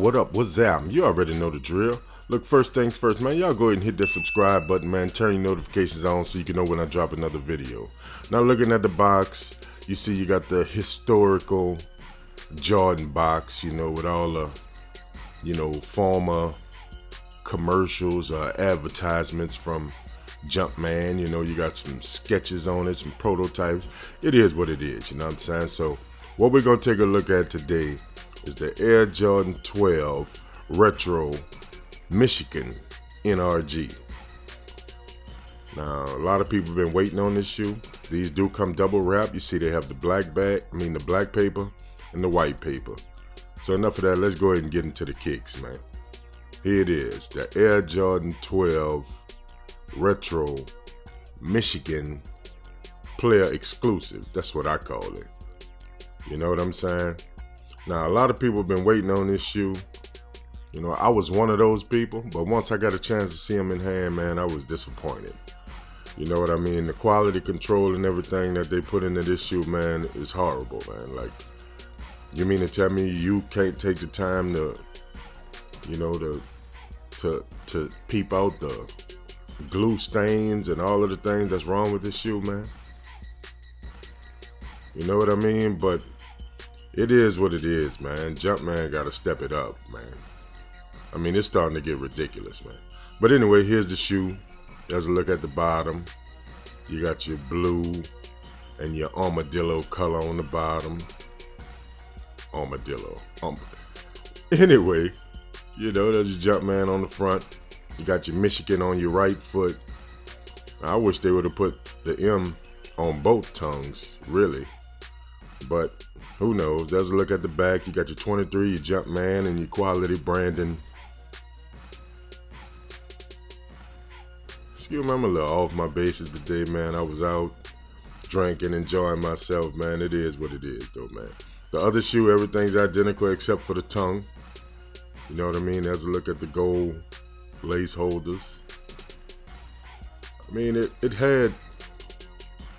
what up, what's up? You already know the drill. Look, first things first, man, y'all go ahead and hit that subscribe button, man. Turn your notifications on so you can know when I drop another video. Now, looking at the box, you see you got the historical Jordan box, you know, with all the, former commercials or advertisements from Jumpman. You know, you got some sketches on it, some prototypes. It is what it is, you know what I'm saying? So, what we're going to take a look at today is the Air Jordan 12 Retro Michigan NRG. Now, a lot of people have been waiting on this shoe. These do come double wrapped. You see they have the black paper and the white paper. So enough of that, let's go ahead and get into the kicks, man. Here it is, the Air Jordan 12 Retro Michigan player exclusive. That's what I call it. You know what I'm saying? Now, a lot of people have been waiting on this shoe. You know, I was one of those people, but once I got a chance to see them in hand, man, I was disappointed. You know what I mean? The quality control and everything that they put into this shoe, man, is horrible, man. Like, you mean to tell me you can't take the time to, to peep out the glue stains and all of the things that's wrong with this shoe, man? You know what I mean? But it is what it is, man. Jumpman got to step it up, man. I mean, it's starting to get ridiculous, man. But anyway, here's the shoe. There's a look at the bottom. You got your blue and your armadillo color on the bottom. Armadillo. Anyway, you know, there's your Jumpman on the front. You got your Michigan on your right foot. I wish they would have put the M on both tongues, really. But who knows? There's a look at the back. You got your 23, your Jumpman, and your quality branding. Excuse me, I'm a little off my bases today, man. I was out drinking, enjoying myself, man. It is what it is, though, man. The other shoe, everything's identical except for the tongue. You know what I mean? There's a look at the gold lace holders. I mean, it had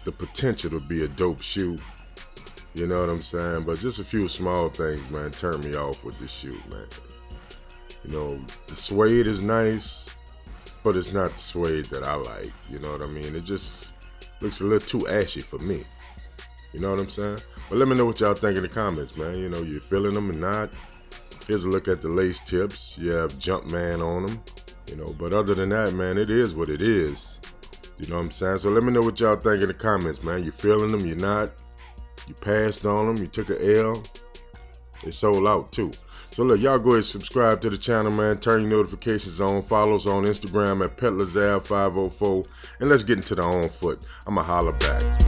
the potential to be a dope shoe. You know what I'm saying? But just a few small things, man, turn me off with this shoe, man. You know, the suede is nice, but it's not the suede that I like. You know what I mean? It just looks a little too ashy for me. You know what I'm saying? But let me know what y'all think in the comments, man. You know, you feeling them or not? Here's a look at the lace tips. You have Jumpman on them. You know, but other than that, man, it is what it is. You know what I'm saying? So let me know what y'all think in the comments, man. You feeling them? You not? You passed on them, you took an L, it sold out too. So look, y'all go ahead and subscribe to the channel, man. Turn your notifications on. Follow us on Instagram at PetLazar504. And let's get into the on foot. I'ma holler back.